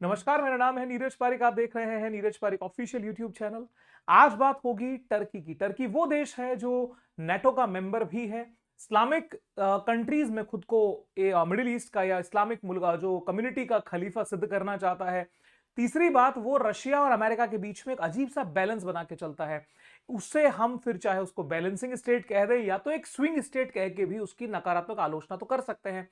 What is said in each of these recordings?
नमस्कार, मेरा नाम है नीरज पारिक। आप देख रहे हैं Neeraj Pareek official YouTube channel. आज बात होगी टर्की की। टर्की वो देश है जो नेटो का मेंबर भी है। इस्लामिक कंट्रीज में खुद को मिडिल ईस्ट का या इस्लामिक मुल्क जो कम्युनिटी का खलीफा सिद्ध करना चाहता है। तीसरी बात, वो रशिया और अमेरिका के बीच में एक अजीब सा बैलेंस बना के चलता है। उससे हम फिर चाहे उसको बैलेंसिंग स्टेट कह दें या तो एक स्विंग स्टेट कह के भी उसकी नकारात्मक आलोचना तो कर सकते हैं।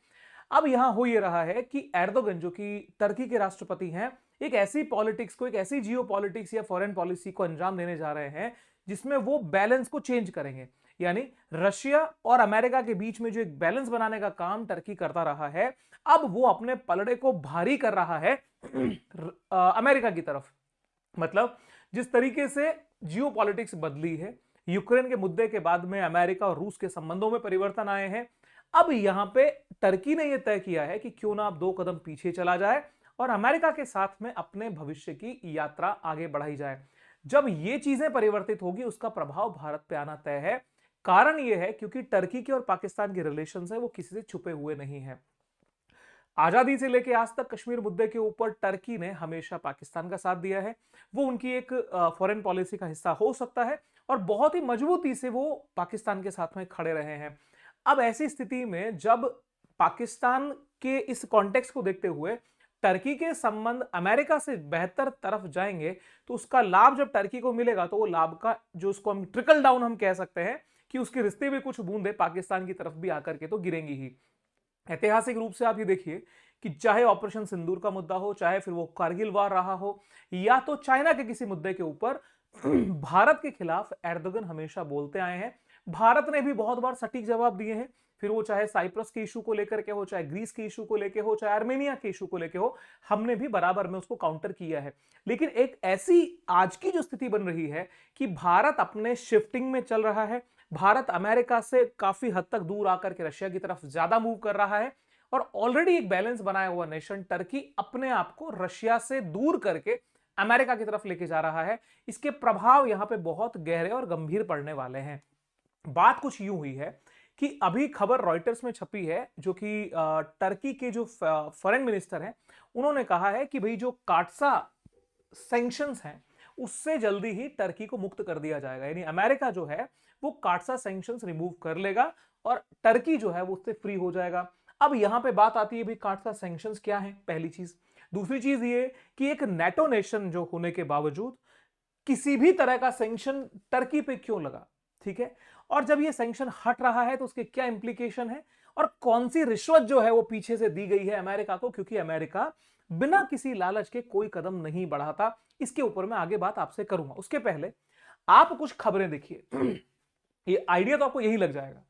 अब यहां हो ये रहा है कि एर्दोगन जो कि टर्की के राष्ट्रपति हैं, एक ऐसी पॉलिटिक्स को, एक ऐसी जियो पॉलिटिक्स या फॉरेन पॉलिसी को अंजाम देने जा रहे हैं जिसमें वो बैलेंस को चेंज करेंगे। यानी रशिया और अमेरिका के बीच में जो एक बैलेंस बनाने का काम टर्की करता रहा है, अब वो अपने पलड़े को भारी कर रहा है अमेरिका की तरफ। मतलब जिस तरीके से जियो पॉलिटिक्स बदली है, यूक्रेन के मुद्दे के बाद में अमेरिका और रूस के संबंधों में परिवर्तन आए हैं। अब यहां पे टर्की ने यह तय किया है कि क्यों ना आप 2 कदम पीछे चला जाए और अमेरिका के साथ में अपने भविष्य की यात्रा आगे बढ़ाई जाए। जब ये चीजें परिवर्तित होगी, उसका प्रभाव भारत पे आना तय है। कारण यह है क्योंकि टर्की के और पाकिस्तान के रिलेशन है वो किसी से छुपे हुए नहीं है। आजादी से लेकर आज तक कश्मीर मुद्दे के ऊपर टर्की ने हमेशा पाकिस्तान का साथ दिया है। वो उनकी एक फॉरेन पॉलिसी का हिस्सा हो सकता है और बहुत ही मजबूती से वो पाकिस्तान के साथ में खड़े रहे हैं। अब ऐसी स्थिति में जब पाकिस्तान के इस कॉन्टेक्स्ट को देखते हुए टर्की के संबंध अमेरिका से बेहतर तरफ जाएंगे, तो उसका लाभ जब टर्की को मिलेगा तो वो लाभ का जो उसको हम ट्रिकल डाउन हम कह सकते हैं कि उसके रिश्ते में कुछ बूंदे पाकिस्तान की तरफ भी आकर के तो गिरेंगी ही। ऐतिहासिक रूप से आप ये देखिए कि चाहे ऑपरेशन सिंदूर का मुद्दा हो, चाहे फिर वो कारगिल वार रहा हो, या तो चाइना के किसी मुद्दे के ऊपर भारत के खिलाफ एर्दोगन हमेशा बोलते आए हैं। भारत ने भी बहुत बार सटीक जवाब दिए हैं। फिर वो चाहे साइप्रस के इशू को लेकर के हो, चाहे ग्रीस के इशू को लेकर हो, चाहे आर्मेनिया के इशू को लेकर हो, हमने भी बराबर में उसको काउंटर किया है। लेकिन एक ऐसी आज की जो स्थिति बन रही है कि भारत अपने शिफ्टिंग में चल रहा है। भारत अमेरिका से काफी हद तक दूर आकर के रशिया की तरफ ज्यादा मूव कर रहा है और ऑलरेडी एक बैलेंस बनाया हुआ नेशन टर्की अपने आप को रशिया से दूर करके अमेरिका की तरफ लेके जा रहा है। इसके प्रभाव यहां पे बहुत गहरे और गंभीर पड़ने वाले हैं। बात कुछ यूं हुई है कि अभी खबर रॉयटर्स में छपी है, जो कि टर्की के जो फॉरेन मिनिस्टर हैं, उन्होंने कहा है कि भाई जो काटसा सैंक्शंस हैं उससे जल्दी ही टर्की को मुक्त कर दिया जाएगा। यानी अमेरिका जो है वो काटसा सैंक्शंस रिमूव कर लेगा और टर्की जो है वो उससे फ्री हो जाएगा। अब यहां पे बात आती है भाई काटसा सैंक्शंस क्या है, पहली चीज। दूसरी चीज ये कि एक नेटो नेशन जो होने के बावजूद किसी भी तरह का सैंक्शन टर्की पे क्यों लगा, ठीक है। और जब ये सैंक्शन हट रहा है तो उसके क्या इंप्लीकेशन है और कौन सी रिश्वत जो है वो पीछे से दी गई है अमेरिका को, क्योंकि अमेरिका बिना किसी लालच के कोई कदम नहीं बढ़ाता। इसके ऊपर मैं आगे बात आपसे करूंगा। उसके पहले आप कुछ खबरें देखिए। ये आइडिया तो आपको यही लग जाएगा।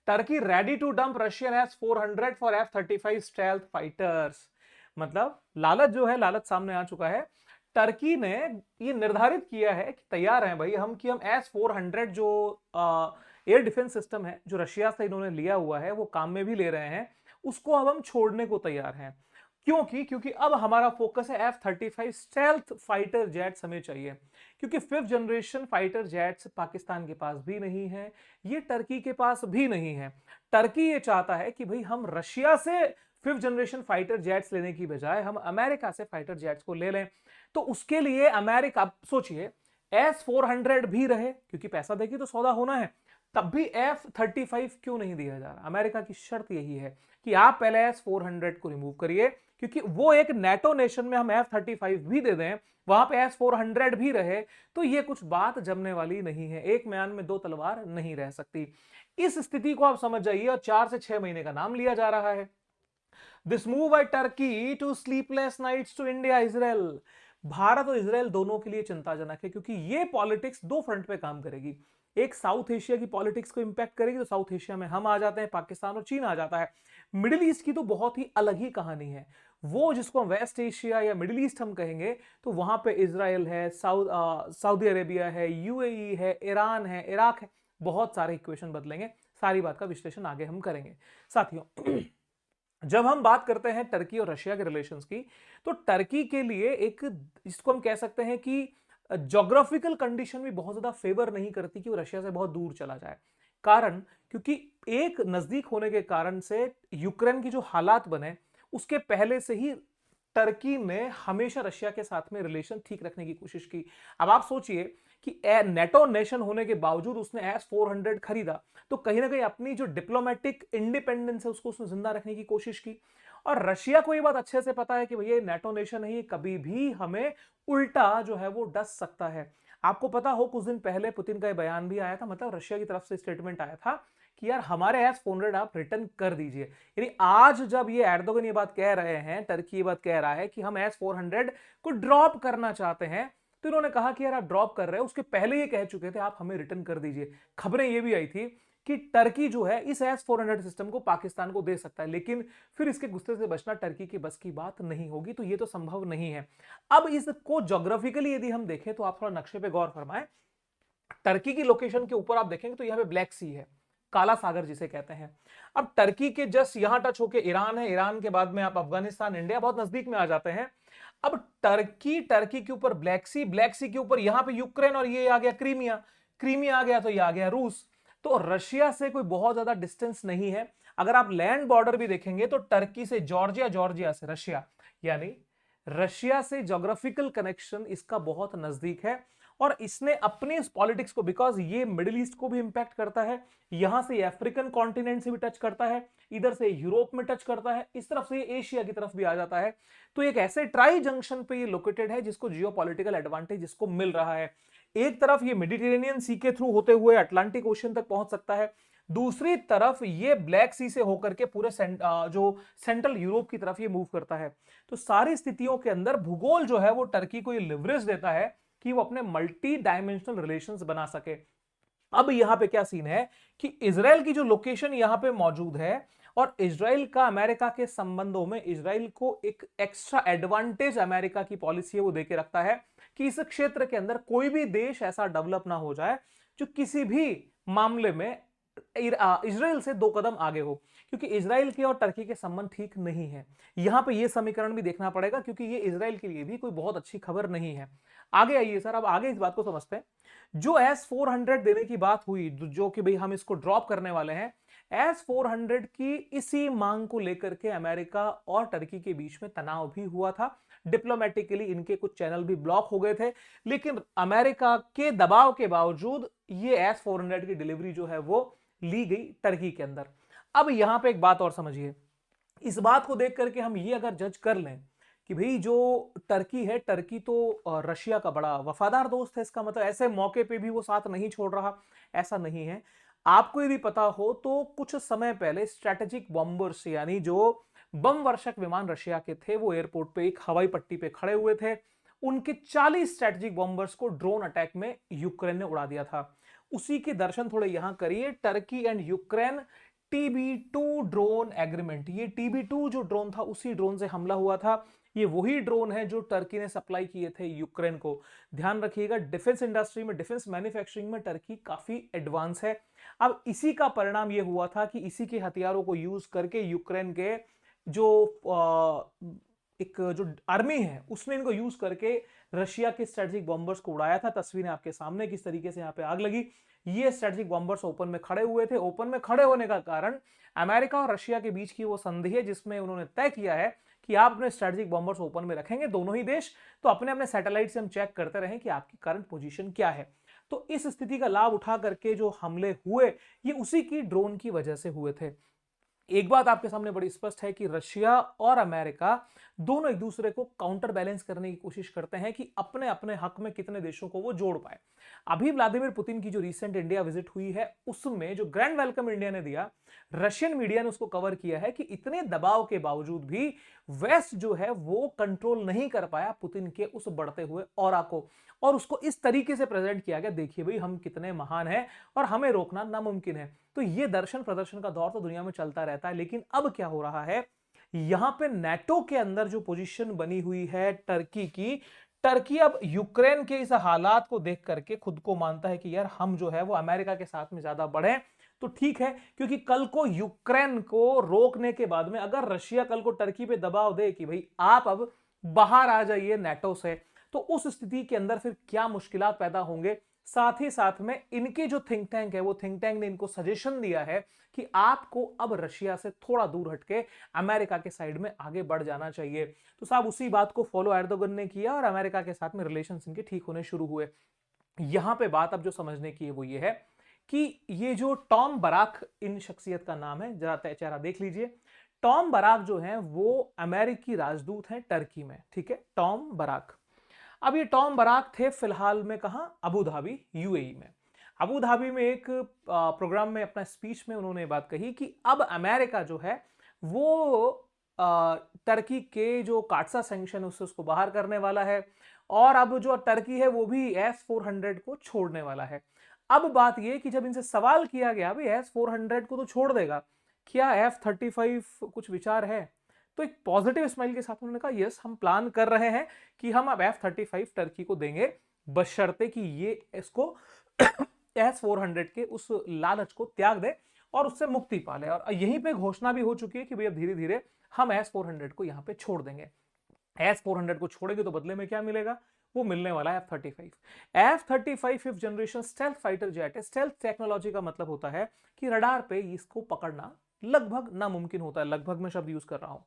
Turkey ready to dump Russian S-400 for F-35 stealth fighters. मतलब लालच जो है, लालच सामने आ चुका है। टर्की ने ये निर्धारित किया है कि तैयार हैं भाई हम, कि हम S-400 जो एयर डिफेंस सिस्टम है जो रशिया से इन्होंने लिया हुआ है, वो काम में भी ले रहे हैं, उसको अब हम छोड़ने को तैयार हैं। क्योंकि अब हमारा फोकस है F-35 स्टेल्थ फाइटर जेट्स हमें चाहिए। क्योंकि 5th generation fighter jets Pakistan के पास भी नहीं है, ये टर्की के पास भी नहीं है। टर्की ये चाहता है कि भाई हम रशिया से 5th जनरेशन फाइटर जेट्स लेने की बजाय हम अमेरिका से फाइटर जेट्स को ले लें। तो उसके लिए अमेरिका, सोचिए, S-400 भी रहे क्योंकि पैसा देके तो सौदा होना है, तब भी F-35 क्यों नहीं दिया जा रहा। अमेरिका की शर्त यही है कि आप पहले S-400 को रिमूव करिए, क्योंकि वो एक नेटो नेशन में हम F-35 भी दे दें, वहां पे S-400 भी रहे, तो ये कुछ बात जमने वाली नहीं है। एक म्यान में दो तलवार नहीं रह सकती। इस स्थिति को आप समझ जाइए और 4 से 6 महीने का नाम लिया जा रहा है। This move by Turkey to sleepless nights to India Israel. Bharat और इजराइल दोनों के लिए चिंताजनक है, क्योंकि ये पॉलिटिक्स दो फ्रंट पे काम करेगी। एक साउथ एशिया की पॉलिटिक्स को इंपैक्ट करेगी, तो साउथ एशिया में हम आ जाते हैं, पाकिस्तान और चीन आ जाता है। मिडिल ईस्ट की तो बहुत ही अलग ही कहानी है। वो जिसको हम वेस्ट एशिया या मिडिल ईस्ट हम कहेंगे, तो वहां पे इजराइल है, सऊदी अरेबिया है, यूएई है, ईरान है, इराक है। बहुत सारे इक्वेशन बदलेंगे। सारी बात का विश्लेषण आगे हम करेंगे साथियों। जब हम बात करते हैं टर्की और रशिया के रिलेशंस की, तो टर्की के लिए एक, इसको हम कह सकते हैं कि ज्योग्राफिकल कंडीशन भी बहुत ज्यादा फेवर नहीं करती कि वो रशिया से बहुत दूर चला जाए। कारण, क्योंकि एक नजदीक होने के कारण से यूक्रेन की जो हालात बने, उसके पहले से ही टर्की ने हमेशा रशिया के साथ में रिलेशन ठीक रखने की कोशिश की। अब आप सोचिए कि नेटो नेशन होने के बावजूद उसने S-400 खरीदा, तो कहीं ना कहीं अपनी जो डिप्लोमेटिक इंडिपेंडेंस है उसको उसने जिंदा रखने की कोशिश की। और रशिया को ये बात अच्छे से पता है कि भैया नेटो नेशन है, ये कभी भी हमें उल्टा जो है वो डस सकता है। आपको पता हो कुछ दिन पहले पुतिन का ये बयान भी आया था, मतलब रशिया की तरफ से स्टेटमेंट आया था कि यार हमारे S-400 आप रिटर्न कर दीजिए। यानी आज जब ये एर्दोगन ये बात कह रहे हैं, टर्की ये बात कह रहा है कि हम S-400 को ड्रॉप करना चाहते हैं, तो इन्होंने कहा कि यार आप ड्रॉप कर रहे हो, उसके पहले ये कह चुके थे आप हमें रिटर्न कर दीजिए। खबरें ये भी आई थी कि टर्की जो है इस S-400 सिस्टम को पाकिस्तान को दे सकता है, लेकिन फिर इसके गुस्से से बचना टर्की की बस की बात नहीं होगी, तो ये तो संभव नहीं है। अब इसको ज्योग्राफिकली यदि हम देखें तो आप थोड़ा नक्शे पे गौर फरमाएं। टर्की की लोकेशन के ऊपर आप देखेंगे तो यहां पे ब्लैक सी है, काला सागर जिसे कहते हैं। अब टर्की के जस्ट यहां टच होके ईरान है, ईरान के बाद में आप अफगानिस्तान, इंडिया बहुत नजदीक में आ जाते हैं। अब टर्की के ऊपर ब्लैक सी के ऊपर यहां पे यूक्रेन, और ये आ गया क्रीमिया, क्रीमिया आ गया तो ये आ गया रूस। तो रशिया से कोई बहुत ज्यादा डिस्टेंस नहीं है। अगर आप लैंड बॉर्डर भी देखेंगे तो टर्की से जॉर्जिया, जॉर्जिया से रशिया, यानी रशिया से ज्योग्राफिकल कनेक्शन इसका बहुत नजदीक है। और इसने अपने इस पॉलिटिक्स को, बिकॉज ये मिडिल ईस्ट को भी इंपैक्ट करता है, यहां से अफ्रीकन कॉन्टिनेंट से भी टच करता है, इधर से यूरोप में टच करता है, इस तरफ से एशिया की तरफ भी आ जाता है। तो एक ऐसे ट्राई जंक्शन पे ये लोकेटेड है जिसको जियोपॉलिटिकल एडवांटेज इसको मिल रहा है। एक तरफ ये मेडिटेरेनियन सी के थ्रू होते हुए अटलांटिक ओशन तक पहुंच सकता है, दूसरी तरफ ये ब्लैक सी से होकर के पूरे जो सेंट्रल यूरोप की तरफ ये मूव करता है। तो सारी स्थितियों के अंदर भूगोल जो है वो टर्की को ये लिवरेज देता है कि वो अपने मल्टी डायमेंशनल रिलेशंस बना सके। अब यहां पे क्या सीन है कि इजराइल की जो लोकेशन यहां पे मौजूद है, और इजराइल का अमेरिका के संबंधों में इजराइल को एक एक्स्ट्रा एडवांटेज अमेरिका की पॉलिसी है वो देके रखता है कि इस क्षेत्र के अंदर कोई भी देश ऐसा डेवलप ना हो जाए जो किसी भी मामले में इजराइल से 2 कदम आगे हो, क्योंकि इजराइल के और टर्की के संबंध ठीक नहीं है। यहां पे ये समीकरण भी देखना पड़ेगा, क्योंकि ये इजराइल के लिए भी कोई बहुत अच्छी खबर नहीं है। आगे आइए सर, अब आगे इस बात को समझते हैं। जो S-400 देने की बात हुई, जो कि भाई हम इसको ड्रॉप करने वाले हैं, S-400 की इसी मांग को लेकर के अमेरिका और टर्की के बीच में तनाव भी हुआ था। डिप्लोमेटिकली इनके कुछ चैनल भी ब्लॉक हो गए थे, लेकिन अमेरिका के दबाव के बावजूद ये S-400 की डिलीवरी जो है वो ली गई टर्की के अंदर। अब यहां पे एक बात और समझिए, इस बात को देख करके हम ये अगर जज कर लें कि भाई जो टर्की है, टर्की तो रशिया का बड़ा वफादार दोस्त है, इसका मतलब ऐसे मौके पे भी वो साथ नहीं छोड़ रहा, ऐसा नहीं है। आपको यदि पता हो तो कुछ समय पहले स्ट्रेटेजिक बॉम्बर्स, यानी जो बम वर्षक विमान रशिया के थे, वो एयरपोर्ट पे एक हवाई पट्टी पे खड़े हुए थे। उनके 40 स्ट्रेटेजिक बॉम्बर्स को ड्रोन अटैक में यूक्रेन ने उड़ा दिया था। उसी के दर्शन थोड़े यहां करिए, Turkey and Ukraine TB2 drone agreement. ये TB2 जो ड्रोन था उसी ड्रोन से हमला हुआ था। ये वही ड्रोन है जो टर्की ने सप्लाई किए थे यूक्रेन को। ध्यान रखिएगा, डिफेंस इंडस्ट्री में, डिफेंस मैन्युफैक्चरिंग में टर्की काफी एडवांस है। अब इसी का परिणाम ये हुआ था कि इसी के हथियारों को यूज करके यूक्रेन के जो एक जो आर्मी है उसने इनको यूज करके रशिया के स्ट्रेटेजिक बॉम्बर्स को उड़ाया था। तस्वीरें आपके सामने किस तरीके से यहाँ पे आग लगी। ये स्ट्रेटेजिक बॉम्बर्स ओपन में खड़े हुए थे। ओपन में खड़े होने का कारण अमेरिका और रशिया के बीच की वो संधि है जिसमें उन्होंने तय किया है कि आप अपने स्ट्रेटेजिक बॉम्बर्स ओपन में रखेंगे, दोनों ही देश, तो अपने अपने सैटेलाइट से हम चेक करते रहें कि आपकी करंट पोजीशन क्या है। तो इस स्थिति का लाभ उठा करके जो हमले हुए ये उसी की ड्रोन की वजह से हुए थे। एक बात आपके सामने बड़ी स्पष्ट है कि रशिया और अमेरिका दोनों एक दूसरे को काउंटर बैलेंस करने की कोशिश करते हैं कि अपने अपने हक में कितने देशों को वो जोड़ पाए। अभी व्लादिमीर पुतिन की जो रिसेंट इंडिया विजिट हुई है उसमें जो ग्रैंड वेलकम इंडिया ने दिया, रशियन मीडिया ने उसको कवर किया है कि इतने दबाव के बावजूद भी वेस्ट जो है वो कंट्रोल नहीं कर पाया पुतिन के उस बढ़ते हुए ऑरा को, और उसको इस तरीके से प्रेजेंट किया गया, देखिए भाई हम कितने महान हैं और हमें रोकना नामुमकिन है। तो ये दर्शन प्रदर्शन का दौर तो दुनिया में चलता रहता है, लेकिन अब क्या हो रहा है, यहां पे नेटो के अंदर जो पोजीशन बनी हुई है टर्की की, टर्की अब यूक्रेन के इस हालात को देख करके खुद को मानता है कि यार हम जो है वो अमेरिका के साथ में ज्यादा बढ़े तो ठीक है, क्योंकि कल को यूक्रेन को रोकने के बाद में अगर रशिया कल को टर्की पे दबाव दे कि भाई आप अब बाहर आ जाइए नेटो से, तो उस स्थिति के अंदर फिर क्या मुश्किलात पैदा होंगे साथ ही साथ में इनके जो थिंक टैंक है, वो थिंक टैंक ने इनको सजेशन दिया है कि आपको अब रशिया से थोड़ा दूर हटके अमेरिका के साइड में आगे बढ़ जाना चाहिए। तो साहब उसी बात को फॉलो एर्दोगन ने किया और अमेरिका के साथ में रिलेशन इनके ठीक होने शुरू हुए। यहां पे बात अब जो समझने की है वो ये है कि ये जो टॉम बराक, इन शख्सियत का नाम है, जरा चेहरा देख लीजिए। टॉम बराक जो है वो अमेरिकी राजदूत हैं टर्की में, ठीक है, टॉम बराक। अब ये टॉम बराक थे फिलहाल में कहां, अबू धाबी, यूएई में। अबू धाबी में एक प्रोग्राम में, अपना स्पीच में उन्होंने बात कही कि अब अमेरिका जो है वो टर्की के जो काटसा सैंक्शन उससे उसको बाहर करने वाला है, और अब जो टर्की है वो भी S-400 को छोड़ने वाला है। अब बात यह कि जब इनसे सवाल किया गया भाई S-400 को तो छोड़ देगा, क्या F-35 कुछ विचार है, तो एक पॉजिटिव स्माइल के साथ उन्होंने कहा यस, हम प्लान कर रहे हैं कि हम अब F-35 टर्की को देंगे, बशर्ते कि ये इसको S-400 के उस लालच को त्याग दे और उससे मुक्ति पाले। और यहीं पे घोषणा भी हो चुकी है कि भाई अब धीरे धीरे हम S-400 को यहां पे छोड़ देंगे। S-400 को छोड़ेंगे तो बदले में क्या मिलेगा, वो मिलने वाला है F-35। F-35 fifth generation stealth fighter jet है। स्टेल्थ टेक्नोलॉजी का मतलब होता है कि रडार पे इसको पकड़ना लगभग नामुमकिन होता है, लगभग मैं शब्द यूज कर रहा हूं।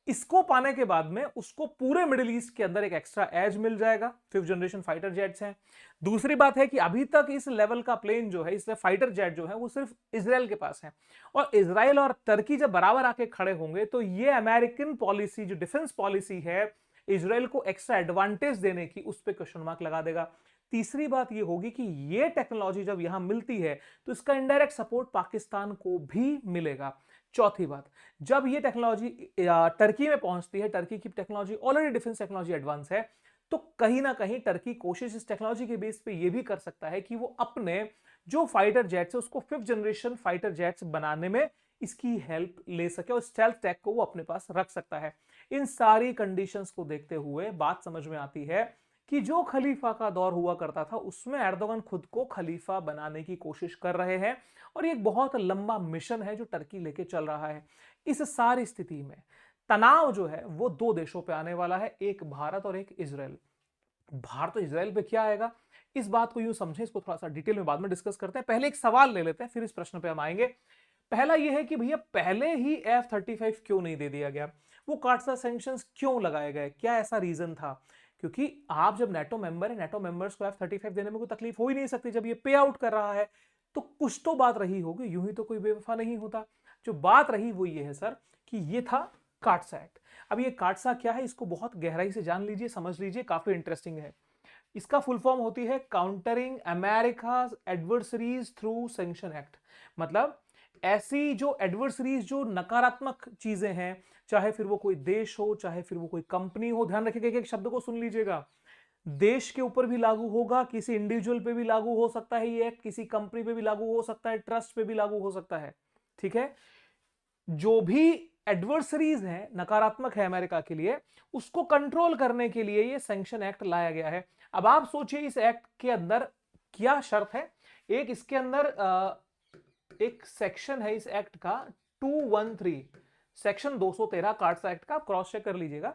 इसको पाने के बाद में उसको पूरे मिडिल ईस्ट के अंदर एक एक्स्ट्रा एज मिल जाएगा, फिफ्थ जनरेशन फाइटर जेट्स हैं। दूसरी बात है कि अभी तक इस लेवल का प्लेन जो है, इस फाइटर जेट जो है, वो सिर्फ इजराइल के पास है, और इजराइल और टर्की जब बराबर आके खड़े होंगे तो ये अमेरिकन पॉलिसी, जो डिफेंस पॉलिसी है, इजराइल को एक्स्ट्रा एडवांटेज देने की, उस पर क्वेश्चन मार्क लगा देगा। तीसरी बात यह होगी कि यह टेक्नोलॉजी जब यहां मिलती है तो इसका इनडायरेक्ट सपोर्ट पाकिस्तान को भी मिलेगा। चौथी बात, जब ये टेक्नोलॉजी टर्की में पहुंचती है, टर्की की technology already defence technology advance है, तो कहीं ना कहीं टर्की कोशिश इस टेक्नोलॉजी के बेस पे ये भी कर सकता है कि वो अपने जो फाइटर जेट्स है उसको फिफ्थ जनरेशन फाइटर जेट्स बनाने में इसकी हेल्प ले सके और स्टेल्थ टेक को वो अपने पास रख सकता है। इन सारी कंडीशंस को देखते हुए बात समझ में आती है कि जो खलीफा का दौर हुआ करता था उसमें एर्दोगन खुद को खलीफा बनाने की कोशिश कर रहे हैं, और ये एक बहुत लंबा मिशन है जो टर्की लेके चल रहा है। इस सारी स्थिति में तनाव जो है वो दो देशों पे आने वाला है, एक भारत और एक इजराइल। भारत और इजराइल पे क्या आएगा, इस बात को यूं समझें, इसको थोड़ा सा डिटेल में बाद में डिस्कस करते हैं। पहले एक सवाल ले लेते हैं, फिर इस प्रश्न पे हम आएंगे। पहला यह है कि भैया पहले ही F-35 क्यों नहीं दे दिया गया, वो काटसा सैंक्शंस क्यों लगाए गए, क्या ऐसा रीजन था? क्योंकि आप जब नेटो मेंबर है, नेटो मेंबर्स को F-35 देने में कोई तकलीफ हो ही नहीं सकती जब ये पे आउट कर रहा है, तो कुछ तो बात रही होगी, यूं ही तो कोई बेवफा नहीं होता। जो बात रही वो ये है सर कि ये था काटसा एक्ट। अब ये काटसा क्या है, इसको बहुत गहराई से जान लीजिए, समझ लीजिए, काफी इंटरेस्टिंग है। इसका फुल फॉर्म होती है countering America's adversaries through sanction act. मतलब ऐसी जो एडवर्सरीज, जो नकारात्मक चीजें हैं, चाहे फिर वो कोई देश हो, चाहे फिर वो कोई कंपनी हो, ध्यान रखिएगा, एक शब्द को सुन लीजिएगा, देश के ऊपर भी लागू होगा, किसी इंडिविजुअल पे भी लागू हो सकता है ये एक्ट, किसी कंपनी पे भी लागू हो सकता है, ट्रस्ट पे भी लागू हो सकता है, ठीक है। जो भी एडवर्सरीज हैं, नकारात्मक है अमेरिका के लिए, उसको कंट्रोल करने के लिए ये सैंक्शन एक्ट लाया गया है। अब आप सोचिए इस एक्ट के अंदर क्या शर्त है। एक इसके अंदर एक सेक्शन है इस एक्ट का 213, सेक्शन 213 काटसा एक्ट का, आप क्रॉस चेक कर लीजिएगा।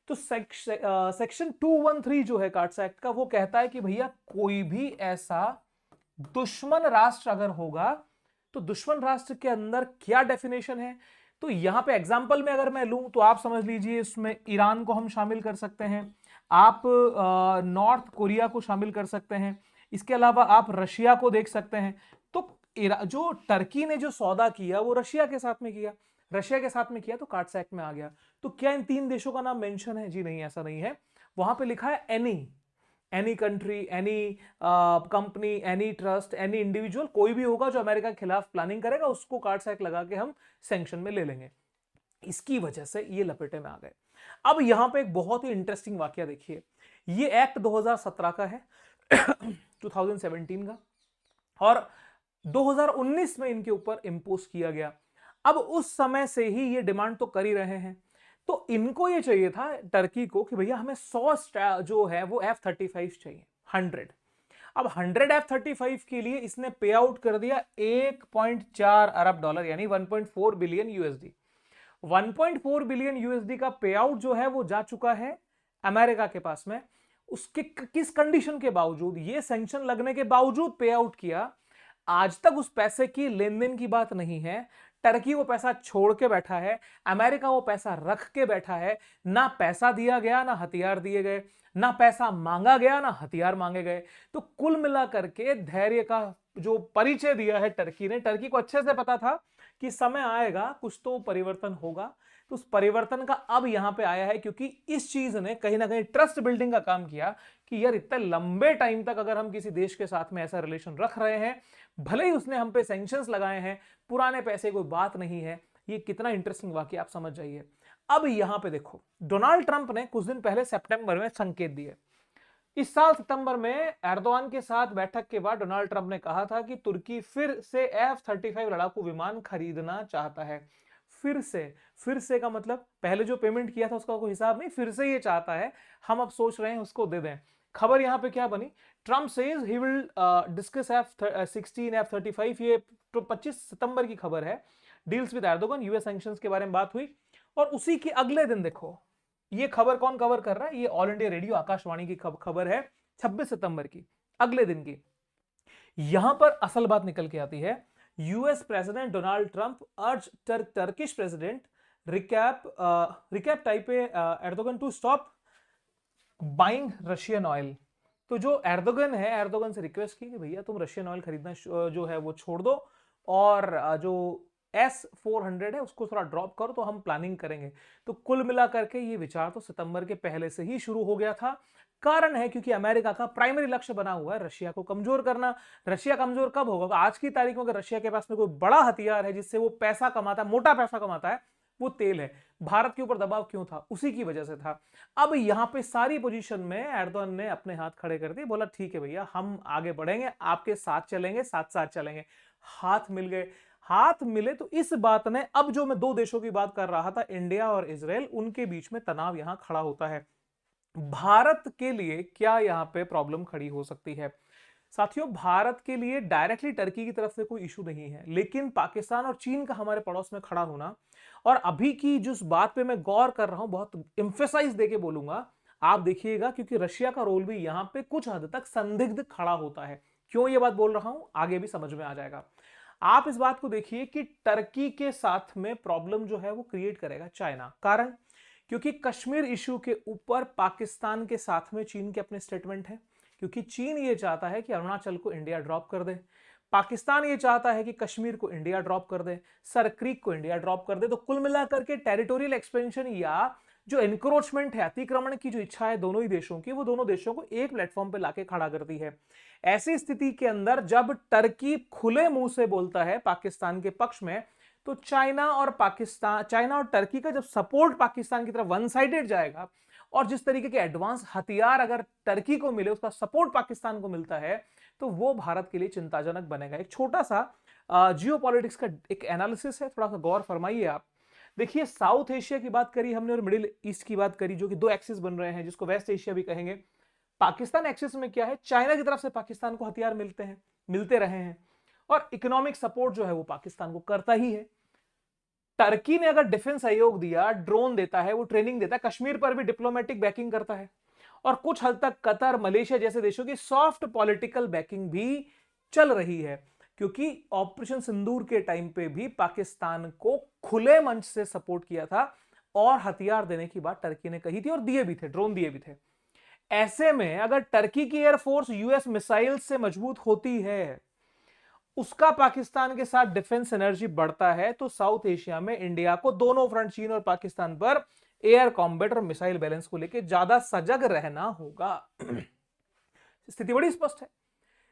तो सेक्शन 213 जो है काटसा एक्ट का, वो कहता है कि भैया कोई भी ऐसा दुश्मन राष्ट्र अगर होगा, तो दुश्मन राष्ट्र के अंदर क्या डेफिनेशन है, तो यहां पे एग्जांपल में अगर मैं लूं तो आप समझ लीजिए इसमें ईरान को हम शामिल कर सकते हैं, आप नॉर्थ कोरिया को शामिल कर सकते हैं, इसके अलावा आप रशिया को देख सकते हैं। तो जो टर्की ने जो सौदा किया वो रशिया के साथ में किया, रशिया के साथ में किया तो काटसा एक्ट में आ गया। तो क्या इन तीन देशों का नाम मेंशन है? जी नहीं, ऐसा नहीं है। वहां पे लिखा है any country, any company, any trust, any individual, कोई भी होगा जो अमेरिका के खिलाफ प्लानिंग करेगा उसको काटसा एक्ट लगा के हम सैंक्शन में ले लेंगे। इसकी वजह से ये लपेटे में आ गए। अब यहां पे एक बहुत ही इंटरेस्टिंग वाकया देखिए, ये एक्ट 2017 का है 2017 का, और 2019 में इनके ऊपर इंपोज किया गया। अब उस समय से ही ये डिमांड तो कर ही रहे हैं, तो इनको ये चाहिए था टर्की को कि भैया हमें 100 जो है वो F-35 चाहिए, 100। अब 100 F-35 के लिए इसने पे आउट कर दिया 1.4 अरब डॉलर, यानी 1.4 बिलियन यूएसडी। 1.4 बिलियन यूएसडी का पे आउट जो है वो जा चुका है अमेरिका के पास में। उसके किस कंडीशन के बावजूद, ये सैंक्शन लगने के बावजूद पे आउट किया। आज तक उस पैसे की लेन देन की बात नहीं है। टर्की वो पैसा छोड़ के बैठा है, अमेरिका वो पैसा रख के बैठा है। ना पैसा दिया गया, ना हथियार दिए गए, ना पैसा मांगा गया, ना हथियार मांगे गए। तो कुल मिलाकर के धैर्य का जो परिचय दिया है टर्की ने, टर्की को अच्छे से पता था कि समय आएगा, कुछ तो परिवर्तन होगा। तो उस परिवर्तन का अब यहां पे आया है, क्योंकि इस चीज ने कहीं ना कहीं ट्रस्ट बिल्डिंग का काम किया कि यार इतने लंबे टाइम तक अगर हम किसी देश के साथ में ऐसा रिलेशन रख रहे हैं, भले ही उसने हम पे सैंक्शंस लगाए हैं, पुराने पैसे कोई बात नहीं है। ये कितना इंटरेस्टिंग वाकया, आप समझ जाइए। अब यहां पे देखो, डोनाल्ड ट्रंप ने कुछ दिन पहले सितंबर में संकेत दिए। इस साल सितंबर में एर्दोआन के साथ बैठक के बाद डोनाल्ड ट्रंप ने कहा था कि तुर्की फिर से F-35 लड़ाकू विमान खरीदना चाहता है। फिर से का मतलब पहले जो पेमेंट किया था उसका कोई हिसाब नहीं, फिर से ये चाहता है। हम अब सोच रहे हैं उसको दे दें। खबर यहां पे क्या बनी, Trump says he will discuss F-16 F-35, ये 25 सितंबर की खबर है। Deals with Erdogan, US sanctions के बारे में बात हुई। और उसी के अगले दिन देखो, ये खबर कौन कवर कर रहा है, ये ऑल इंडिया रेडियो आकाशवाणी की खबर है 26 सितंबर की, अगले दिन की। यहां पर असल बात निकल के आती है। US president Donald Trump urge Turkish president Recep Tayyip Erdogan to stop buying Russian oil. तो जो एर्दोगन है, एर्दोगन से रिक्वेस्ट की कि भैया तुम रशियन ऑयल खरीदना जो है वो छोड़ दो, और जो S-400 है उसको थोड़ा ड्रॉप करो, तो हम प्लानिंग करेंगे। तो कुल मिलाकर के ये विचार तो सितंबर के पहले से ही शुरू हो गया था। कारण है क्योंकि अमेरिका का प्राइमरी लक्ष्य बना हुआ है रशिया को कमजोर करना। रशिया कमजोर कब होगा, आज की तारीख में अगर रशिया के पास में कोई बड़ा हथियार है जिससे वो पैसा कमाता है, मोटा पैसा कमाता है, वो तेल है। भारत के ऊपर दबाव क्यों था, उसी की वजह से था। अब यहां पे सारी पोजीशन में एर्दोगन ने अपने हाथ खड़े कर दिए, बोला ठीक है भैया हम आगे बढ़ेंगे, आपके साथ चलेंगे, साथ साथ चलेंगे। हाथ मिल गए। हाथ मिले तो इस बात ने, अब जो मैं दो देशों की बात कर रहा था, इंडिया और इजराइल, उनके बीच में तनाव यहां खड़ा होता है। भारत के लिए क्या यहां पे प्रॉब्लम खड़ी हो सकती है? साथियों, भारत के लिए डायरेक्टली टर्की की तरफ से कोई इशू नहीं है, लेकिन पाकिस्तान और चीन का हमारे पड़ोस में खड़ा होना, और अभी की जिस बात पे मैं गौर कर रहा हूं, बहुत इंफेसाइज देके बोलूंगा, आप देखिएगा, क्योंकि रशिया का रोल भी यहां पे कुछ हद तक संदिग्ध खड़ा होता है। क्यों ये बात बोल रहा हूं, आगे भी समझ में आ जाएगा। आप इस बात को देखिए कि टर्की के साथ में प्रॉब्लम जो है वो क्रिएट करेगा चाइना। कारण, क्योंकि कश्मीर इशू के ऊपर पाकिस्तान के साथ में चीन के अपने स्टेटमेंट हैं। क्योंकि चीन ये चाहता है कि अरुणाचल को इंडिया ड्रॉप कर दे, पाकिस्तान ये चाहता है कि कश्मीर को इंडिया ड्रॉप कर दे, सरक्रीक को इंडिया ड्रॉप कर दे। तो कुल मिलाकर के टेरिटोरियल एक्सपेंशन या जो एनक्रोचमेंट है, अतिक्रमण की जो इच्छा है दोनों ही देशों की, वो दोनों देशों को एक प्लेटफॉर्म पे लाके खड़ा करती है। ऐसी स्थिति के अंदर जब टर्की खुले मुंह से बोलता है पाकिस्तान के पक्ष में, तो चाइना और टर्की का जब सपोर्ट पाकिस्तान की तरफ वन साइडेड जाएगा, और जिस तरीके के एडवांस हथियार अगर टर्की को मिले, उसका सपोर्ट पाकिस्तान को मिलता है, तो वो भारत के लिए चिंताजनक बनेगा। एक छोटा सा जियोपॉलिटिक्स का एक एनालिसिस है, थोड़ा सा गौर फरमाइए आप। देखिए, साउथ एशिया की बात करी हमने और मिडिल ईस्ट की बात करी, जो कि दो एक्सिस बन रहे हैं, जिसको वेस्ट एशिया भी कहेंगे। पाकिस्तान एक्सिस में क्या है, चाइना की तरफ से पाकिस्तान को हथियार मिलते रहे हैं, और इकोनॉमिक सपोर्ट जो है वो पाकिस्तान को करता ही है। टर्की ने अगर डिफेंस सहयोग दिया, ड्रोन देता है, वो ट्रेनिंग देता है, कश्मीर पर भी डिप्लोमेटिक बैकिंग करता है, और कुछ हद तक कतर, मलेशिया जैसे देशों की सॉफ्ट पॉलिटिकल बैकिंग भी चल रही है। क्योंकि ऑपरेशन सिंदूर के टाइम पे भी पाकिस्तान को खुले मंच से सपोर्ट किया था, और हथियार देने की बात टर्की ने कही थी, और दिए भी थे, ड्रोन दिए भी थे। ऐसे में अगर टर्की की एयरफोर्स यूएस मिसाइल से मजबूत होती है, उसका पाकिस्तान के साथ डिफेंस एनर्जी बढ़ता है, तो साउथ एशिया में इंडिया को दोनों फ्रंट, चीन और पाकिस्तान पर, एयर कॉम्बैट और मिसाइल बैलेंस को लेकर ज्यादा सजग रहना होगा। स्थिति बड़ी स्पष्ट है,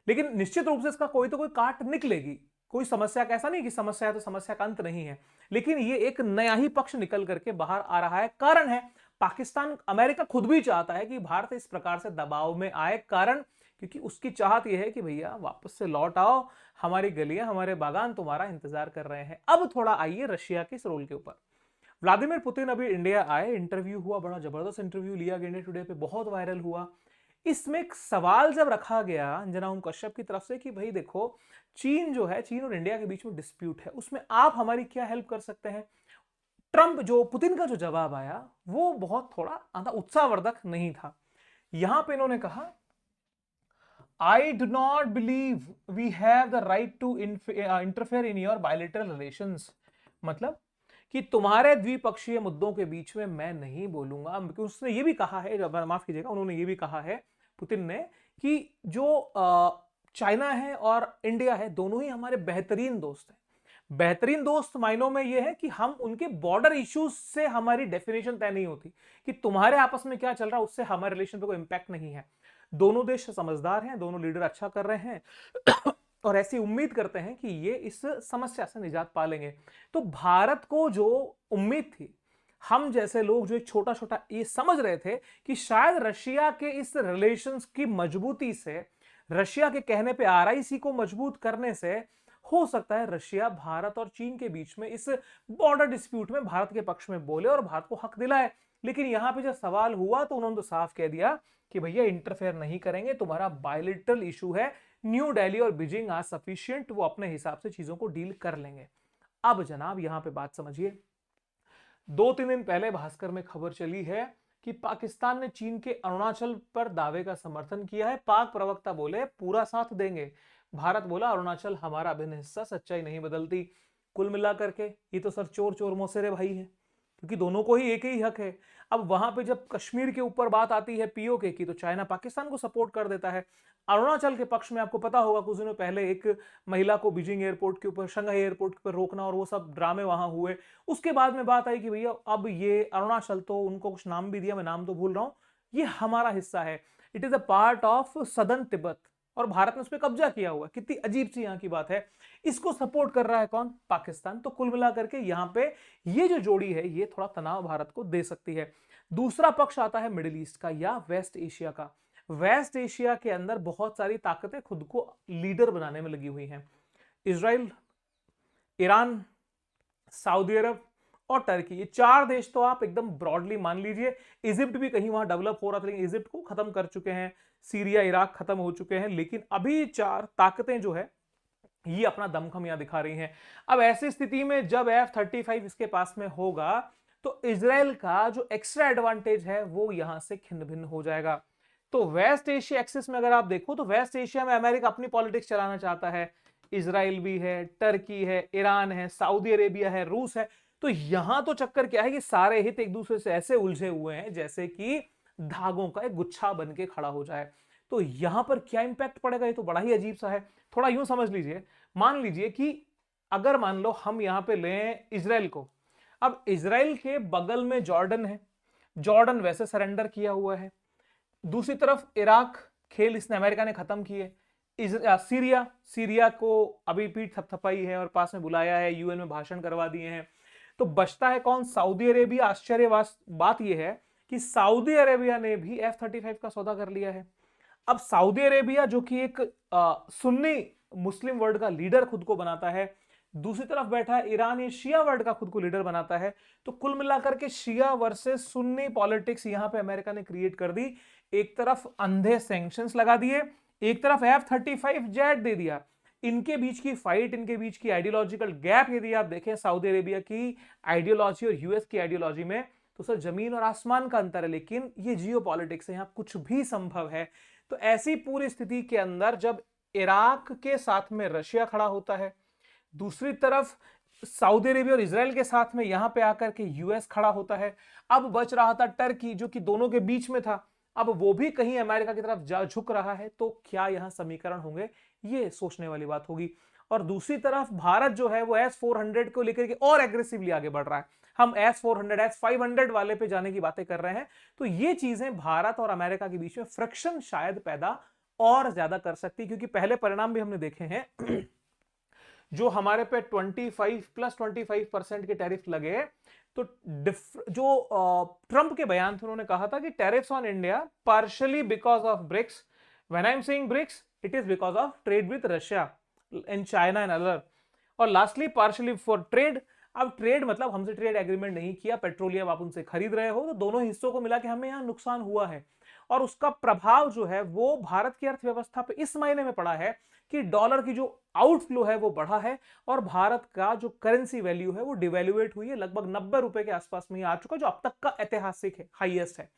लेकिन निश्चित रूप से इसका कोई तो कोई काट निकलेगी। कोई समस्या का ऐसा नहीं कि समस्या है तो समस्या का अंत नहीं है, लेकिन ये एक नया ही पक्ष निकल करके बाहर आ रहा है। कारण है, पाकिस्तान, अमेरिका खुद भी चाहता है कि भारत इस प्रकार से दबाव में आए। कारण, क्योंकि उसकी चाहत यह है कि भैया वापस से लौट आओ, हमारी गलियां, हमारे बागान तुम्हारा इंतजार कर रहे हैं। अब थोड़ा आइए रशिया के इस रोल के ऊपर। व्लादिमीर पुतिन अभी इंडिया आए, इंटरव्यू हुआ, बड़ा जबरदस्त इंटरव्यू लिया गया, इंडिया टुडे पे बहुत वायरल हुआ। इसमें एक सवाल जब रखा गया अंजना ओम कश्यप की तरफ से कि भाई देखो, चीन जो है, चीन और इंडिया के बीच में डिस्प्यूट है, उसमें आप हमारी क्या हेल्प कर सकते हैं। पुतिन का जो जवाब आया वो बहुत थोड़ा उत्साहवर्धक नहीं था। यहां पे इन्होंने कहा, I do not believe we have the right to interfere in your bilateral relations. मतलब कि तुम्हारे द्विपक्षीय मुद्दों के बीच में मैं नहीं बोलूंगा, क्योंकि उसने ये भी कहा है, माफ कीजिएगा, उन्होंने ये भी कहा है पुतिन ने, कि जो चाइना है और इंडिया है दोनों ही हमारे बेहतरीन दोस्त हैं। बेहतरीन दोस्त मायनों में यह है कि हम उनके बॉर्डर इश्यूज से हमारी डेफिनेशन तय नहीं होती, कि तुम्हारे आपस में क्या चल रहा है उससे हमारे रिलेशन पे कोई इंपैक्ट नहीं है। दोनों देश समझदार हैं, दोनों लीडर अच्छा कर रहे हैं और ऐसी उम्मीद करते हैं कि ये इस समस्या से निजात पा लेंगे। तो भारत को जो उम्मीद थी, हम जैसे लोग जो एक छोटा छोटा ये समझ रहे थे कि शायद रशिया के इस रिलेशंस की मजबूती से, रशिया के कहने पे आरआईसी को मजबूत करने से हो सकता है रशिया भारत और चीन के बीच में इस बॉर्डर डिस्प्यूट में भारत के पक्ष में बोले और भारत को हक दिलाए। लेकिन यहां पे जब सवाल हुआ तो उन्होंने तो साफ कह दिया कि भैया इंटरफेयर नहीं करेंगे, तुम्हारा बायलिटरल इशू है, न्यू दिल्ली और बीजिंग आर सफिशिएंट, वो अपने हिसाब से चीजों को डील कर लेंगे। अब जनाब यहां पे बात समझिए, 2-3 दिन पहले भास्कर में खबर चली है कि पाकिस्तान ने चीन के अरुणाचल पर दावे का समर्थन किया है। पाक प्रवक्ता बोले पूरा साथ देंगे, भारत बोला अरुणाचल हमारा अभिन्न हिस्सा, सच्चाई नहीं बदलती। कुल मिलाकर के ये तो सर चोर चोर मौसेरे भाई है, क्योंकि दोनों को ही एक ही हक है। अब वहां पे जब कश्मीर के ऊपर बात आती है पीओके की, तो चाइना पाकिस्तान को सपोर्ट कर देता है। अरुणाचल के पक्ष में आपको पता होगा कुछ दिनों पहले एक महिला को बीजिंग एयरपोर्ट के ऊपर, शंघाई एयरपोर्ट के ऊपर रोकना और वो सब ड्रामे वहां हुए। उसके बाद में बात आई कि भैया अब ये अरुणाचल, तो उनको कुछ नाम भी दिया, मैं नाम तो भूल रहा हूं, ये हमारा हिस्सा है, it is a part of southern Tibet, और भारत ने उस पर कब्जा किया हुआ। कितनी अजीब सी यहां की बात है। इसको सपोर्ट कर रहा है कौन? पाकिस्तान। तो कुल मिलाकर के यहां पे ये जो जोड़ी है ये थोड़ा तनाव भारत को दे सकती है। दूसरा पक्ष आता है मिडिल ईस्ट का या वेस्ट एशिया का। वेस्ट एशिया के अंदर बहुत सारी ताकतें खुद को लीडर बनाने में लगी हुई हैं। इजराइल, ईरान, सऊदी अरब और टर्की, ये 4 देश तो आप एकदम ब्रॉडली मान लीजिए। इजिप्ट भी कहीं वहां डेवलप हो रहा था, लेकिन इजिप्ट को खत्म कर चुके हैं। सीरिया, इराक खत्म हो चुके हैं। लेकिन अभी 4 ताकतें जो है ये अपना दमखम यहां दिखा रही हैं। अब ऐसी स्थिति में जब F-35 इसके पास में होगा तो इजराइल का जो एक्स्ट्रा एडवांटेज है वो यहां से खिन्न भिन्न हो जाएगा। तो वेस्ट एशिया एक्सिस में अगर आप देखो तो वेस्ट एशिया में अमेरिका अपनी पॉलिटिक्स चलाना चाहता है, इजराइल भी है, टर्की है, ईरान है, सऊदी अरेबिया है, रूस है। तो यहां तो चक्कर क्या है कि सारे हित एक दूसरे से ऐसे उलझे हुए हैं जैसे कि धागों का एक गुच्छा बन के खड़ा हो जाए। तो यहां पर क्या इंपैक्ट पड़ेगा ये तो बड़ा ही अजीब सा है। थोड़ा यूं समझ लीजिए, मान लीजिए कि अगर मान लो हम यहां पे लें इजराइल को, अब इजराइल के बगल में जॉर्डन है, जॉर्डन वैसे सरेंडर किया हुआ है। दूसरी तरफ इराक, खेल इसने अमेरिका ने खत्म किए। सीरिया, सीरिया को अभी पीठ थपथपाई है और पास में बुलाया है, यूएन में भाषण करवा दिए हैं। तो बचता है कौन? Saudi Arabia. आश्चर्य बात यह है कि सऊदी अरेबिया ने भी F-35 का सौदा कर लिया है। अब सऊदी अरेबिया जो कि एक सुन्नी मुस्लिम वर्ल्ड का लीडर खुद को बनाता है, दूसरी तरफ बैठा है ईरान, ये शिया वर्ल्ड का खुद को लीडर बनाता है। तो कुल मिलाकर के शिया वर्सेस सुन्नी पॉलिटिक्स यहां पे अमेरिका ने क्रिएट कर दी। एक तरफ अंधे सैंक्शंस लगा दिए, एक तरफ F-35 जेट दे दिया। इनके बीच की फाइट, इनके बीच की आइडियोलॉजिकल गैप यदि आप देखें सऊदी अरेबिया की आइडियोलॉजी और यूएस की आइडियोलॉजी में, तो सर जमीन और आसमान का अंतर है। लेकिन ये जियो पॉलिटिक्स है, यहां कुछ भी संभव है। तो ऐसी पूरी स्थिति के अंदर जब इराक के साथ में रशिया खड़ा होता है, दूसरी तरफ सऊदी अरेबिया और इजराइल के साथ में यहां पे आकर के यूएस खड़ा होता है, अब बच रहा था टर्की जो कि दोनों के बीच में था, अब वो भी कहीं अमेरिका की तरफ जा झुक रहा है। तो क्या यहां समीकरण होंगे, ये सोचने वाली बात होगी। और दूसरी तरफ भारत जो है वो S-400 को लेकर के और एग्रेसिवली आगे बढ़ रहा है। हम S-400, S-500 वाले पे जाने की बातें कर रहे हैं। तो ये चीजें भारत और अमेरिका के बीच में फ्रिक्शन शायद पैदा और ज्यादा कर सकती, क्योंकि पहले परिणाम भी हमने देखे हैं जो हमारे पे 25% के टैरिफ लगे। तो जो ट्रंप के बयान थे, उन्होंने कहा था कि tariffs on India partially because of BRICS, when I am saying BRICS it is because of trade with Russia and China and other, और लास्टली पार्शियली फॉर ट्रेड। अब ट्रेड मतलब हमसे ट्रेड एग्रीमेंट नहीं किया, पेट्रोलियम आप उनसे खरीद रहे हो, तो दोनों हिस्सों को मिला के हमें यहां नुकसान हुआ है। और उसका प्रभाव जो है वो भारत की अर्थव्यवस्था पे इस महीने में पड़ा है कि डॉलर की जो आउटफ्लो है वो बढ़ा है और भारत का जो करेंसी वैल्यू है वो डिवैल्यूएट हुई है, लगभग 90 रुपए के आसपास में आ चुका, जो अब तक का ऐतिहासिक है, हाईएस्ट है।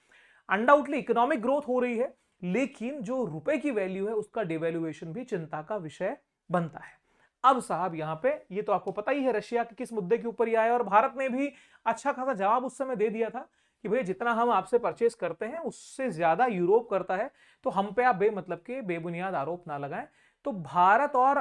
अनडाउटली इकोनॉमिक ग्रोथ हो रही है, लेकिन जो रुपए की वैल्यू है उसका डिवैल्यूएशन भी चिंता का विषय बनता है। अब साहब यहां पे ये तो आपको पता ही है रशिया के किस मुद्दे के ऊपर ही आया, और भारत ने भी अच्छा खासा जवाब उस समय दे दिया था कि भैया जितना हम आपसे परचेस करते हैं उससे ज्यादा यूरोप करता है, तो हम पे आप बेमतलब के बेबुनियाद आरोप ना लगाएं। तो भारत और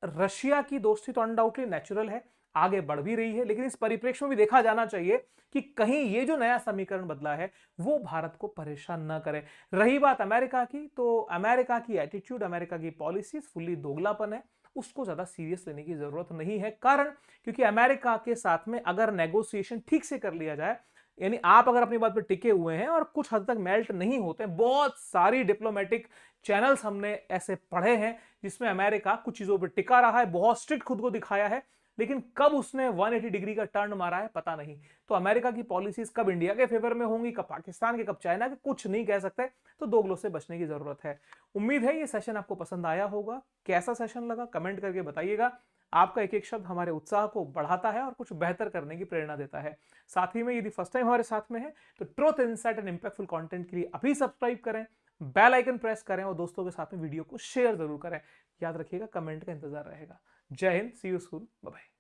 रशिया की दोस्ती तो अनडाउटली नेचुरल है, आगे बढ़ भी रही है, लेकिन इस परिप्रेक्ष्य में भी देखा जाना चाहिए कि कहीं ये जो नया समीकरण बदला है वो भारत को परेशान न करे। रही बात अमेरिका की, तो अमेरिका की एटीट्यूड, अमेरिका की पॉलिसीज फुल्ली दोगलापन है, उसको ज्यादा सीरियस लेने की जरूरत नहीं है। कारण क्योंकि अमेरिका के साथ में अगर नेगोशिएशन ठीक से कर लिया जाए, यानी आप अगर अपनी बात पर टिके हुए हैं और कुछ हद तक मेल्ट नहीं होते, बहुत सारी डिप्लोमेटिक चैनल्स हमने ऐसे पढ़े हैं जिसमें अमेरिका कुछ चीजों पर टिका रहा है, बहुत स्ट्रिक्ट खुद को दिखाया है, लेकिन कब उसने 180 डिग्री का टर्न मारा है पता नहीं। तो अमेरिका की पॉलिसीज कब इंडिया के फेवर में होंगी, कब पाकिस्तान के, कब चाइना के, कुछ नहीं कह सकते। तो दोगलों से बचने की जरूरत है। उम्मीद है ये सेशन आपको पसंद आया होगा। कैसा सेशन लगा कमेंट करके बताइएगा। आपका एक एक शब्द हमारे उत्साह को बढ़ाता है और कुछ बेहतर करने की प्रेरणा देता है। साथ ही में यदि फर्स्ट टाइम हमारे साथ में है तो truth, insight and impactful content के लिए अभी सब्सक्राइब करें, बेल आइकन प्रेस करें और दोस्तों के साथ में वीडियो को शेयर जरूर करें। याद रखिएगा कमेंट का इंतजार रहेगा। जय हिंद, सी यू सून, बाय बाय।